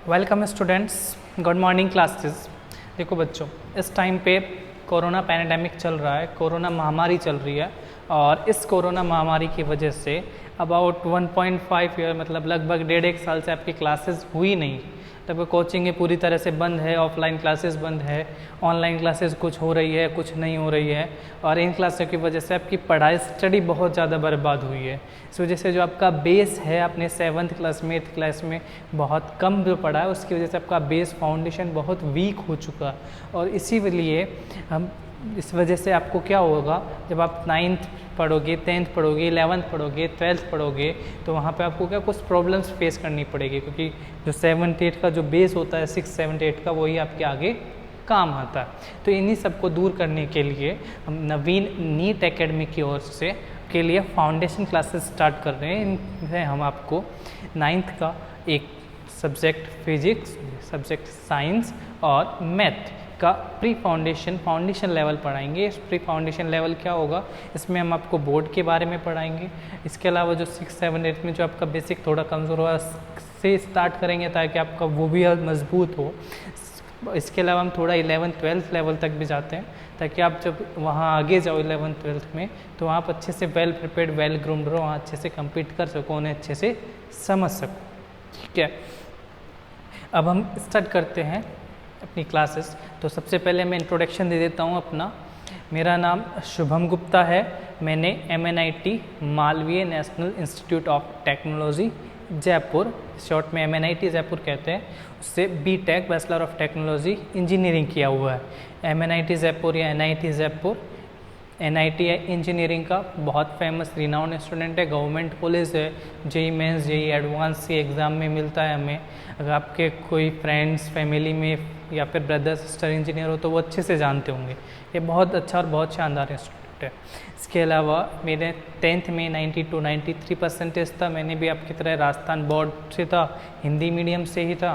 Welcome students, good morning classes. देखो बच्चों, इस टाइम पे कोरोना पैंडेमिक चल रहा है, कोरोना महामारी चल रही है और इस कोरोना महामारी की वजह से अबाउट 1.5 ईयर मतलब लगभग 1.5 साल से आपकी क्लासेस हुई नहीं। तब कोचिंग पूरी तरह से बंद है, ऑफलाइन क्लासेस बंद है, ऑनलाइन क्लासेस कुछ हो रही है कुछ नहीं हो रही है और इन क्लासों की वजह से आपकी पढ़ाई स्टडी बहुत ज़्यादा बर्बाद हुई है। इस वजह से जो आपका बेस है अपने 7th क्लास में 8th क्लास में बहुत कम जो पढ़ा है उसकी वजह से आपका बेस फाउंडेशन बहुत वीक हो चुका और इसी लिए हम इस वजह से आपको क्या होगा, जब आप 9th पढ़ोगे, 10th पढ़ोगे, 11th पढ़ोगे, 12th पढ़ोगे तो वहाँ पे आपको क्या कुछ प्रॉब्लम्स फेस करनी पड़ेगी, क्योंकि जो 7th 8th का जो बेस होता है 6th 7th 8th का वही आपके आगे काम आता है। तो इन्हीं सबको दूर करने के लिए हम नवीन नीट एकेडमी की ओर से के लिए फाउंडेशन क्लासेस स्टार्ट कर रहे हैं। इनमें हम आपको 9th का एक सब्जेक्ट फिजिक्स, सब्जेक्ट साइंस और मैथ का प्री फाउंडेशन लेवल पढ़ाएंगे। इस प्री फाउंडेशन लेवल क्या होगा, इसमें हम आपको बोर्ड के बारे में पढ़ाएंगे। इसके अलावा जो 6 7 8 में जो आपका बेसिक थोड़ा कमज़ोर हुआ से स्टार्ट करेंगे ताकि आपका वो भी मजबूत हो। इसके अलावा हम थोड़ा 11th 12th लेवल तक भी जाते हैं ताकि आप जब वहाँ आगे जाओ 11th 12th में तो आप अच्छे से वेल प्रिपेयर्ड वेल ग्रूम्ड रहो, वहाँ अच्छे से कम्पीट कर सको, उन्हें अच्छे से समझ सको। ठीक है, अब हम स्टार्ट करते हैं अपनी क्लासेस। तो सबसे पहले मैं इंट्रोडक्शन दे देता हूँ अपना। मेरा नाम शुभम गुप्ता है। मैंने MNIT Malviya national institute of technology Jaipur, short में MNIT जयपुर कहते हैं, उससे BTech bachelor of technology engineering किया हुआ है। MNIT जयपुर या NIT जयपुर, NIT इंजीनियरिंग का बहुत फेमस रिनाउंड स्टूडेंट है, गवर्नमेंट कॉलेज है। JEE मेंस JEE एडवांस के एग्ज़ाम में मिलता है हमें। अगर आपके कोई फ्रेंड्स फैमिली में या फिर ब्रदर सिस्टर इंजीनियर हो तो वो अच्छे से जानते होंगे। ये बहुत अच्छा और बहुत शानदार इंस्टीट्यूट है। इसके अलावा मेरे 10th में 92 93 परसेंटेज था। मैंने भी आपकी तरह राजस्थान बोर्ड से था, हिंदी मीडियम से ही था।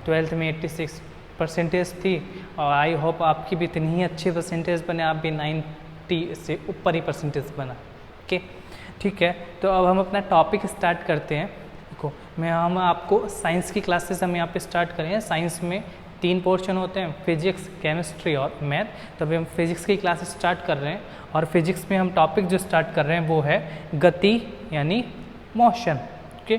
12th में 86 परसेंटेज थी और आई होप आपकी भी इतनी ही अच्छी परसेंटेज बने, आप भी 90 से ऊपर ही परसेंटेज बना। ओके, ठीक है। तो अब हम अपना टॉपिक स्टार्ट करते हैं। देखो, हम आपको साइंस की क्लासेस हम यहाँ पे स्टार्ट करें। साइंस में 3 पोर्शन होते हैं, फिजिक्स, केमिस्ट्री और मैथ। तो अभी हम फिजिक्स की क्लासेस स्टार्ट कर रहे हैं और फिजिक्स में हम टॉपिक जो स्टार्ट कर रहे हैं वो है गति यानी मोशन। ओके,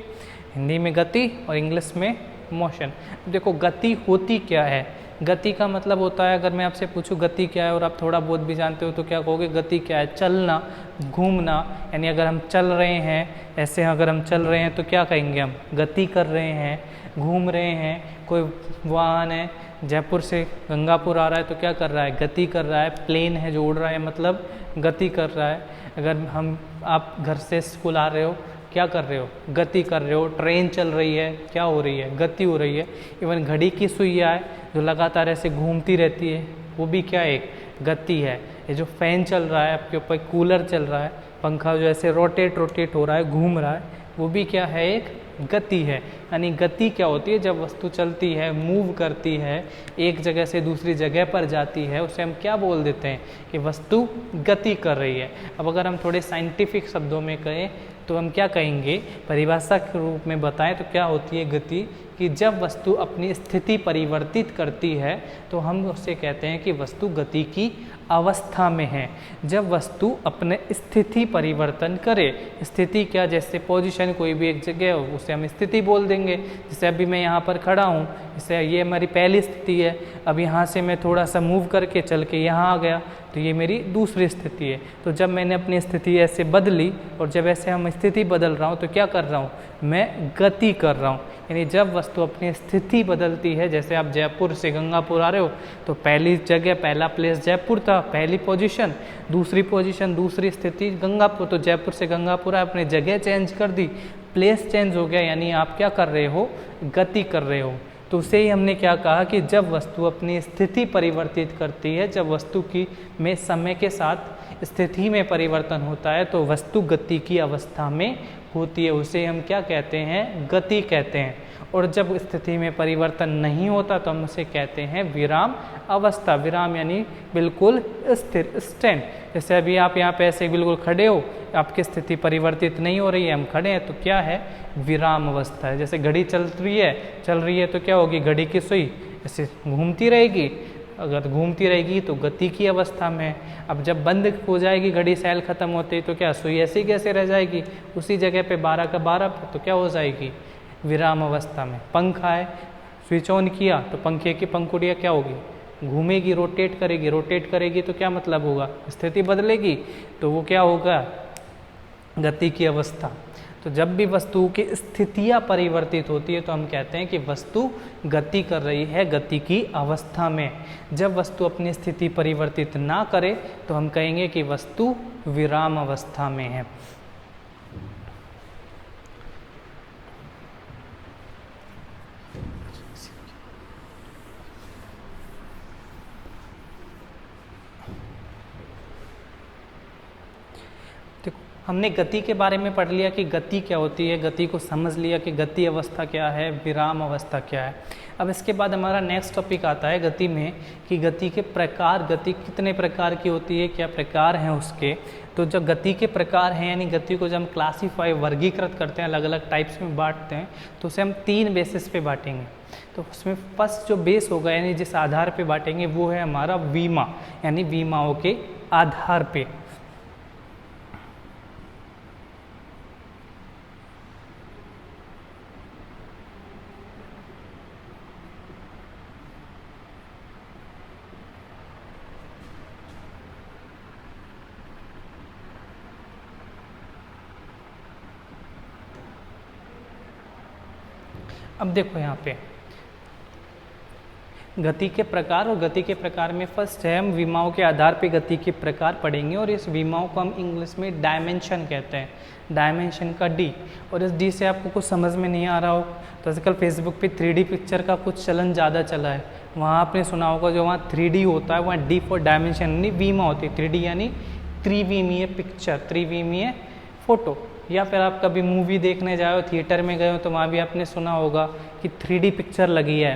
हिंदी में गति और इंग्लिश में मोशन। देखो, गति होती क्या है? गति का मतलब होता है, अगर मैं आपसे पूछूं गति क्या है और आप थोड़ा बहुत भी जानते हो तो क्या कहोगे? गति क्या है? चलना, घूमना। यानी अगर हम चल रहे हैं, ऐसे अगर हम चल रहे हैं तो क्या कहेंगे हम? गति कर रहे हैं। घूम रहे हैं, कोई वाहन है जयपुर से गंगापुर आ रहा है तो क्या कर रहा है? गति कर रहा है। प्लेन है जो उड़ रहा है मतलब गति कर रहा है। अगर आप घर से स्कूल आ रहे हो, क्या कर रहे हो? गति कर रहे हो। ट्रेन चल रही है, क्या हो रही है? गति हो रही है। इवन घड़ी की सुइयाँ है जो लगातार ऐसे घूमती रहती है, वो भी क्या एक गति है। ये जो फैन चल रहा है आपके ऊपर, कूलर चल रहा है, पंखा जो ऐसे रोटेट हो रहा है, घूम रहा है, वो भी क्या है? एक गति है। यानी गति क्या होती है? जब वस्तु चलती है, मूव करती है, एक जगह से दूसरी जगह पर जाती है, उसे हम क्या बोल देते हैं कि वस्तु गति कर रही है। अब अगर हम थोड़े साइंटिफिक शब्दों में कहें तो हम क्या कहेंगे, परिभाषा के रूप में बताएं तो क्या होती है गति? कि जब वस्तु अपनी स्थिति परिवर्तित करती है तो हम उसे कहते हैं कि वस्तु गति की अवस्था में है। जब वस्तु अपने स्थिति परिवर्तन करे, स्थिति क्या? जैसे पोजीशन, कोई भी एक जगह हो उसे हम स्थिति बोल देंगे। जैसे अभी मैं यहाँ पर खड़ा हूँ, जैसे ये हमारी पहली स्थिति है। अब यहाँ से मैं थोड़ा सा मूव करके चल के यहाँ आ गया तो ये मेरी दूसरी स्थिति है। तो जब मैंने अपनी स्थिति ऐसे बदली और जब ऐसे हम स्थिति बदल रहा हूँ तो क्या कर रहा हूँ? मैं गति कर रहा हूँ। यानी जब वस्तु अपनी स्थिति बदलती है, जैसे आप जयपुर से गंगापुर आ रहे हो तो पहली जगह, पहला प्लेस जयपुर था, पहली पोजीशन, दूसरी पोजीशन, दूसरी स्थिति गंगापुर। तो जयपुर से गंगापुर आपने जगह चेंज कर दी, प्लेस चेंज हो गया, यानी आप क्या कर रहे हो? गति कर रहे हो। तो उसे ही हमने क्या कहा कि जब वस्तु अपनी स्थिति परिवर्तित करती है, जब वस्तु की में समय के साथ स्थिति में परिवर्तन होता है तो वस्तु गति की अवस्था में होती है। उसे हम क्या कहते हैं? गति कहते हैं। और जब स्थिति में परिवर्तन नहीं होता तो हम उसे कहते हैं विराम अवस्था। विराम यानी बिल्कुल स्थिर, स्टैंड। जैसे अभी आप यहाँ पे ऐसे बिल्कुल खड़े हो, आपकी स्थिति परिवर्तित नहीं हो रही है, हम खड़े हैं, तो क्या है, विराम अवस्था है। जैसे घड़ी चल रही है तो क्या होगी, घड़ी की सुई ऐसे घूमती रहेगी, अगर घूमती रहेगी तो गति की अवस्था में। अब जब बंद हो जाएगी घड़ी, सेल खत्म होते ही, तो क्या सुई ऐसी कैसे रह जाएगी उसी जगह पे 12 का 12 पे, तो क्या हो जाएगी, विराम अवस्था में। पंखा है, स्विच ऑन किया तो पंखे की पंखुड़ियाँ क्या होगी, घूमेगी, रोटेट करेगी तो क्या मतलब होगा, स्थिति बदलेगी, तो वो क्या होगा, गति की अवस्था। तो जब भी वस्तु की स्थितियाँ परिवर्तित होती है तो हम कहते हैं कि वस्तु गति कर रही है, गति की अवस्था में। जब वस्तु अपनी स्थिति परिवर्तित ना करे तो हम कहेंगे कि वस्तु विराम अवस्था में है। हमने गति के बारे में पढ़ लिया कि गति क्या होती है, गति को समझ लिया कि गति अवस्था क्या है, विराम अवस्था क्या है। अब इसके बाद हमारा नेक्स्ट टॉपिक आता है गति में कि गति के प्रकार, गति कितने प्रकार की होती है, क्या प्रकार हैं उसके। तो जब गति के प्रकार हैं यानी गति को जब हम क्लासीफाई, वर्गीकृत करते हैं, अलग अलग टाइप्स में बांटते हैं, तो उसे हम 3 बेसिस पे बांटेंगे। तो उसमें फर्स्ट जो बेस होगा यानी जिस आधार पे बांटेंगे वो है हमारा वीमा, यानी वीमाओं के आधार पे। अब देखो यहाँ पे गति के प्रकार, और गति के प्रकार में फर्स्ट है हम विमाओं के आधार पे गति के प्रकार पढ़ेंगे, और इस विमाओं को हम इंग्लिश में डायमेंशन कहते हैं, डायमेंशन का डी। और इस डी से आपको कुछ समझ में नहीं आ रहा हो तो आजकल फेसबुक पे 3D पिक्चर का कुछ चलन ज़्यादा चला है, वहाँ आपने सुना होगा जो वहाँ 3D होता है वहाँ डी फॉर डायमेंशन यानी वीमा होती है। 3D यानी त्रिविमीय पिक्चर, त्रिविमीय फोटो। या फिर आप कभी मूवी देखने जाओ, थिएटर में गए हो तो वहाँ भी आपने सुना होगा कि 3D पिक्चर लगी है,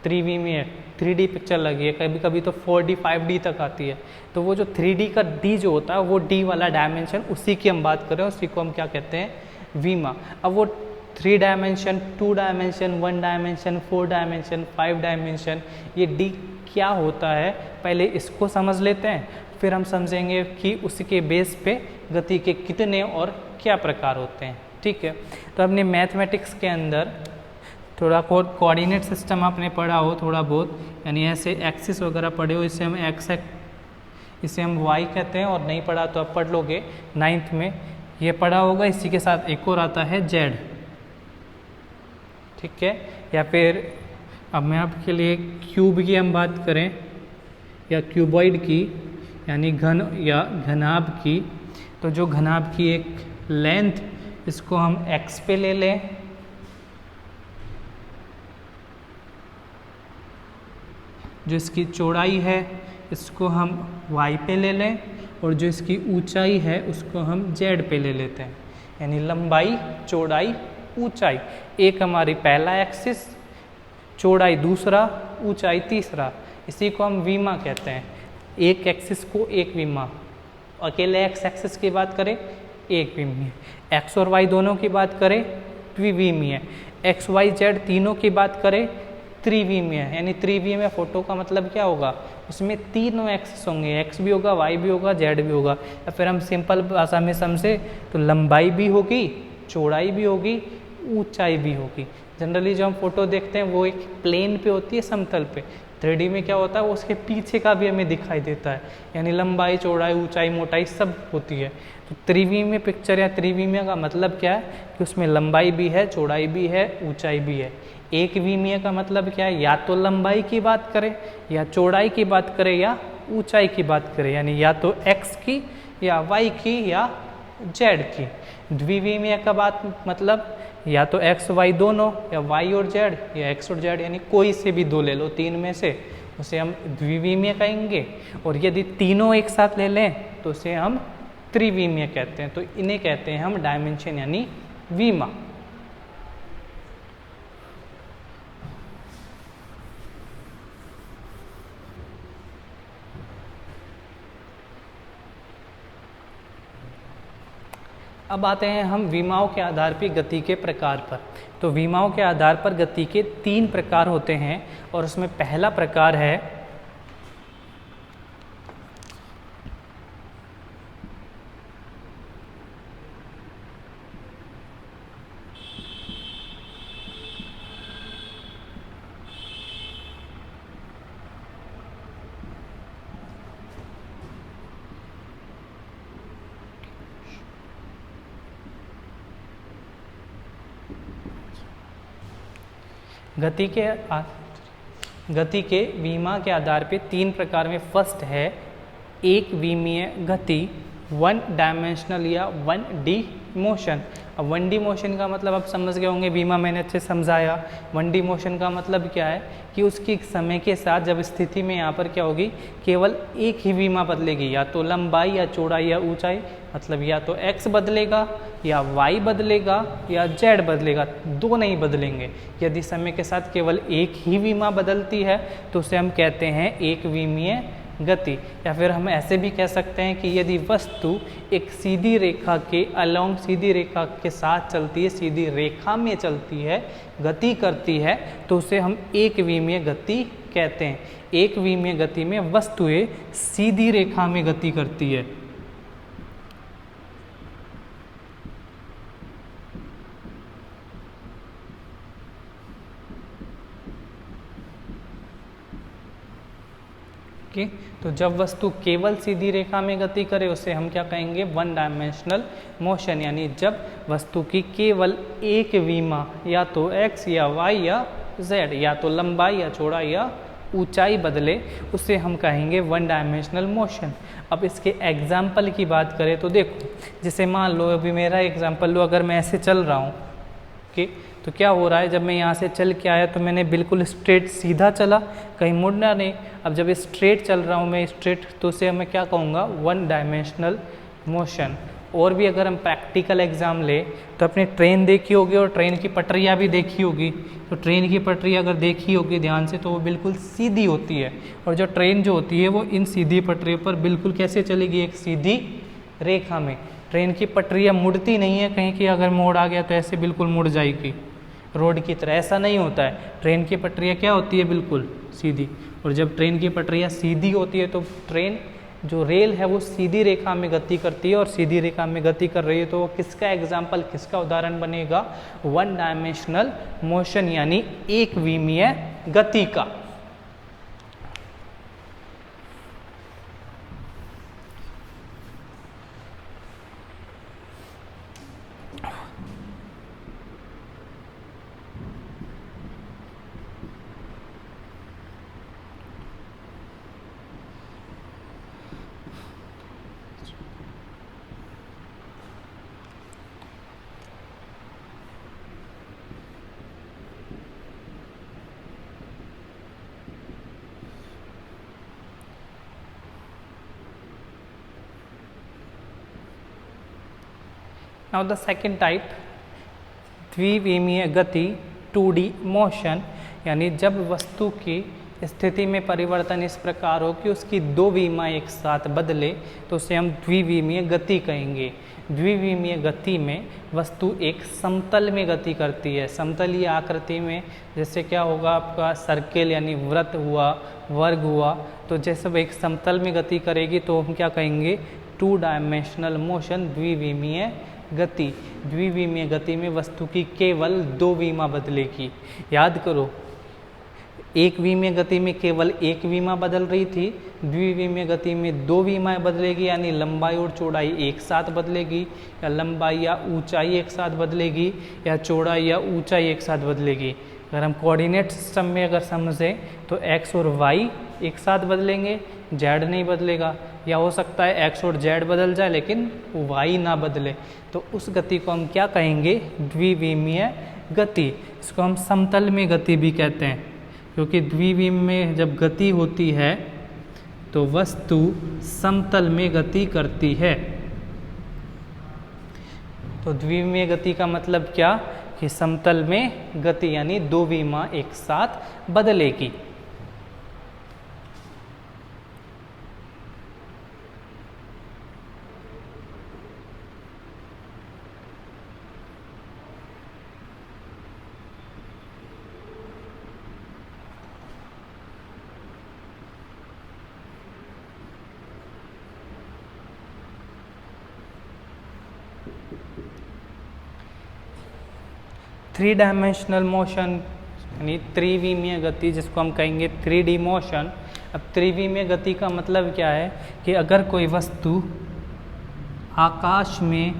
त्रिविमीय 3D पिक्चर लगी है, कभी कभी तो 4D 5D तक आती है। तो वो जो 3D का D जो होता है वो D वाला डायमेंशन, उसी की हम बात कर रहे हैं, उसी को हम क्या कहते हैं, वीमा। अब वो 3 dimension, 2 dimension, 1 dimension, 4 dimension, 5 dimension, ये D क्या होता है पहले इसको समझ लेते हैं, फिर हम समझेंगे कि उसके बेस पे गति के कितने और क्या प्रकार होते हैं। ठीक है, तो अपने मैथमेटिक्स के अंदर थोड़ा कोऑर्डिनेट सिस्टम आपने पढ़ा हो थोड़ा बहुत, यानी ऐसे एक्सिस वगैरह पढ़े हो, इसे हम एक्स, इसे हम वाई कहते हैं, और नहीं पढ़ा तो आप पढ़ लोगे 9th में, ये पढ़ा होगा। इसी के साथ एक और आता है जेड। ठीक है, या फिर अब मैं आपके लिए क्यूब की हम बात करें या क्यूबॉइड की यानी घन या घनाभ की, तो जो घनाभ की एक लेंथ इसको हम एक्स पे ले लें, जो इसकी चौड़ाई है इसको हम y पे ले लें, और जो इसकी ऊंचाई है उसको हम z पे ले लेते हैं। यानी लंबाई, चौड़ाई, ऊंचाई, एक हमारी पहला एक्सिस, चौड़ाई दूसरा, ऊंचाई तीसरा, इसी को हम वीमा कहते हैं। एक एक्सिस को एक वीमा, अकेले एक्स एक्सिस की बात करें एक विमीय, एक्स और वाई दोनों की बात करें द्विविमीय, एक्स वाई जेड तीनों की बात करें त्रिविमीय। यानी त्रिविमीय फोटो का मतलब क्या होगा, उसमें तीनों एक्सिस होंगे, एक्स भी होगा, वाई भी होगा, जेड भी होगा। या फिर हम सिंपल भाषा में समझे तो लंबाई भी होगी, चौड़ाई भी होगी, ऊंचाई भी होगी। जनरली जो हम फोटो देखते हैं वो एक प्लेन पे होती है, समतल पे। 3D में क्या होता है वो उसके पीछे का भी हमें दिखाई देता है, यानी लंबाई, चौड़ाई, ऊंचाई, मोटाई सब होती है। तो त्रिविमीय पिक्चर या त्रिविमीय का मतलब क्या है कि उसमें लंबाई भी है, चौड़ाई भी है, ऊंचाई भी है। एक विमीय का मतलब क्या है, या तो लंबाई की बात करें या चौड़ाई की बात करें या ऊंचाई की बात करें, यानी या तो एक्स की या वाई की या जेड की। द्विविमीय का बात मतलब या तो एक्स वाई दोनों, या वाई और जेड, या एक्स और जेड, यानी कोई से भी दो ले लो तीन में से, उसे हम द्विविमीय कहेंगे। और यदि तीनों एक साथ ले लें तो उसे हम त्रिविमीय कहते हैं। तो इन्हें कहते हैं हम डायमेंशन यानी वीमा। अब आते हैं हम विमाओं के आधार पर गति के प्रकार पर। तो विमाओं के आधार पर गति के 3 प्रकार होते हैं और उसमें पहला प्रकार है गति के विमा के आधार पे 3 प्रकार में। फर्स्ट है एक विमीय गति, 1 डायमेंशनल या 1D मोशन। अब 1D मोशन का मतलब आप समझ गए होंगे, विमा मैंने अच्छे समझाया। 1D मोशन का मतलब क्या है कि उसकी समय के साथ जब स्थिति में यहाँ पर क्या होगी, केवल एक ही विमा बदलेगी, या तो लंबाई या चौड़ाई या ऊंचाई, मतलब या तो x बदलेगा या y बदलेगा या z बदलेगा, दो नहीं बदलेंगे। यदि समय के साथ केवल एक ही विमा बदलती है तो उसे हम कहते हैं एक विमीय गति। या फिर हम ऐसे भी कह सकते हैं कि यदि वस्तु एक सीधी रेखा के अलोंग, सीधी रेखा के साथ चलती है, सीधी रेखा में चलती है, गति करती है, तो उसे हम एक विमीय गति कहते हैं। एक विमीय गति में वस्तुएं सीधी रेखा में गति करती है। तो जब वस्तु केवल सीधी रेखा में गति करे उसे हम क्या कहेंगे, 1 डायमेंशनल मोशन। यानी जब वस्तु की केवल एक विमा, या तो x या y या z, या तो लंबाई या चौड़ाई या ऊंचाई बदले, उसे हम कहेंगे 1 डायमेंशनल मोशन। अब इसके एग्जाम्पल की बात करें तो देखो, जैसे मान लो अभी मेरा एग्जाम्पल लो, अगर मैं ऐसे चल रहा हूँ तो क्या हो रहा है, जब मैं यहाँ से चल के आया तो मैंने बिल्कुल स्ट्रेट सीधा चला, कहीं मुड़ना नहीं। अब जब स्ट्रेट चल रहा हूँ मैं स्ट्रेट, तो उसे मैं क्या कहूँगा, 1 डायमेंशनल मोशन। और भी अगर हम प्रैक्टिकल एग्जाम ले तो अपने ट्रेन देखी होगी और ट्रेन की पटरियाँ भी देखी होगी। तो ट्रेन की पटरी अगर देखी होगी ध्यान से तो वो बिल्कुल सीधी होती है, और जो ट्रेन जो होती है वो इन सीधी पटरियों पर बिल्कुल कैसे चलेगी, एक सीधी रेखा में। ट्रेन की पटरियाँ मुड़ती नहीं है, कहीं की अगर मोड़ आ गया तो ऐसे बिल्कुल मुड़ जाएगी रोड की तरह, ऐसा नहीं होता है। ट्रेन की पटरियाँ क्या होती है, बिल्कुल सीधी। और जब ट्रेन की पटरियाँ सीधी होती है तो ट्रेन जो रेल है वो सीधी रेखा में गति करती है, और सीधी रेखा में गति कर रही है तो वो किसका एग्जाम्पल, किसका उदाहरण बनेगा, 1 डायमेंशनल मोशन, यानी एक विमीय गति का। Now the second type, द्विविमीय गति, 2D मोशन, यानी जब वस्तु की स्थिति में परिवर्तन इस प्रकार हो कि उसकी दो विमा एक साथ बदले तो उसे हम द्विविमीय गति कहेंगे। द्विविमीय गति में वस्तु एक समतल में गति करती है। समतलीय आकृति में जैसे क्या होगा, आपका सर्किल यानी वृत्त हुआ, वर्ग हुआ, तो जैसे वो एक समतल में गति करेगी तो हम क्या कहेंगे, 2 डायमेंशनल मोशन, द्विविमीय गति। द्विविमीय गति में वस्तु की केवल दो विमा बदलेगी। याद करो, एक विमीय गति में केवल एक विमा बदल रही थी, द्विविमीय गति में दो विमाएं बदलेगी, यानी लंबाई और चौड़ाई एक साथ बदलेगी, या लंबाई या ऊंचाई एक साथ बदलेगी, या चौड़ाई या ऊंचाई एक साथ बदलेगी। अगर हम कोऑर्डिनेट सिस्टम में अगर समझें तो x और y एक साथ बदलेंगे, z नहीं बदलेगा, या हो सकता है x और z बदल जाए लेकिन y ना बदले, तो उस गति को हम क्या कहेंगे, द्विविमीय गति। इसको हम समतल में गति भी कहते हैं, क्योंकि द्विविमीय में जब गति होती है तो वस्तु समतल में गति करती है। तो द्विविमीय गति का मतलब क्या, कि समतल में गति, यानी दो विमा एक साथ बदलेगी। थ्री डायमेंशनल मोशन यानी त्रिविमीय गति जिसको हम कहेंगे 3D मोशन। अब त्रिविमीय गति का मतलब क्या है कि अगर कोई वस्तु आकाश में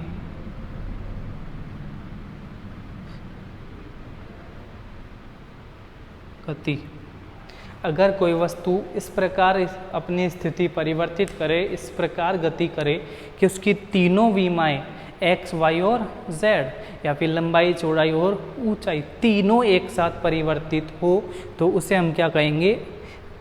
गति, अगर कोई वस्तु इस प्रकार अपनी स्थिति परिवर्तित करे, इस प्रकार गति करे कि उसकी तीनों विमाएं x, y और z या फिर लंबाई, चौड़ाई और ऊंचाई तीनों एक साथ परिवर्तित हो, तो उसे हम क्या कहेंगे?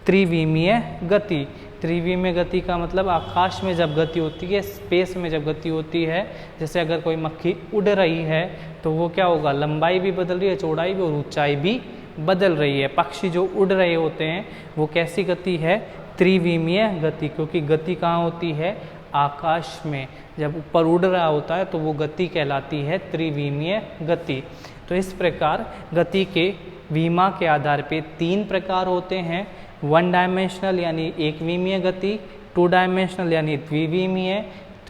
त्रिविमीय गति। त्रिविमीय गति का मतलब आकाश में जब गति होती है, स्पेस में जब गति होती है, जैसे अगर कोई मक्खी उड़ रही है तो वो क्या होगा? लंबाई भी बदल रही है, चौड़ाई भी और ऊंचाई भी बदल रही है। पक्षी जो उड़ रहे होते हैं वो कैसी गति है? त्रिविमीय गति, क्योंकि गति कहाँ होती है? आकाश में। जब ऊपर उड़ रहा होता है तो वो गति कहलाती है त्रिविमीय गति। तो इस प्रकार गति के विमा के आधार पे 3 प्रकार होते हैं। 1 डायमेंशनल यानी एक विमीय गति, 2 डायमेंशनल यानी द्विविमीय,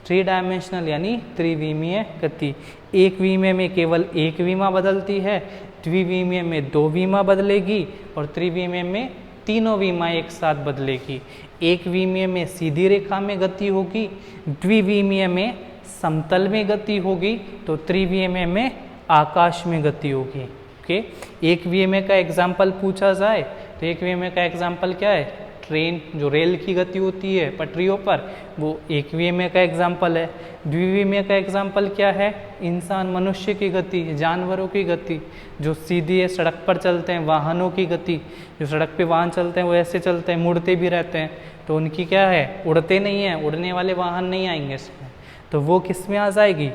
3 डायमेंशनल यानी त्रिविमीय गति। एक विमीय में केवल एक विमा बदलती है, द्विविमीय में 2 विमा बदलेगी और त्रिविमीय में तीनों विमा एक साथ बदलेगी। एक विमीय में सीधी रेखा में गति होगी, द्विविमीय में समतल में गति होगी, तो त्रिविमीय में आकाश में गति होगी। ओके, एक विमीय का एग्जाम्पल पूछा जाए तो एक विमीय का एग्जाम्पल क्या है? ट्रेन, जो रेल की गति होती है पटरियों पर, वो एक विमीय का एग्जाम्पल है। द्विविमीय का एग्जाम्पल क्या है? इंसान, मनुष्य की गति, जानवरों की गति, जो सीधी सड़क पर चलते हैं, वाहनों की गति, जो सड़क पे वाहन चलते हैं वो ऐसे चलते हैं, मुड़ते भी रहते हैं, तो उनकी क्या है? उड़ते नहीं हैं, उड़ने वाले वाहन नहीं आएंगे इसमें, तो वो किस में आ जाएगी?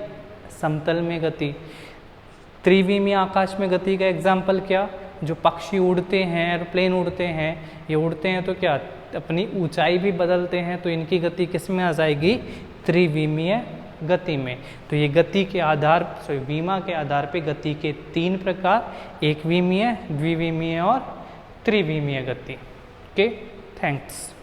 समतल में गति। त्रिविमीय आकाश में गति का एग्जाम्पल क्या? जो पक्षी उड़ते हैं, एयरप्लेन उड़ते हैं, ये उड़ते हैं तो क्या अपनी ऊंचाई भी बदलते हैं, तो इनकी गति किस में आ जाएगी? त्रिविमीय गति में। तो ये गति के आधार, विमा के आधार पे गति के 3 प्रकार, एक विमीय, द्विविमीय और त्रिविमीय गति। Okay, thanks.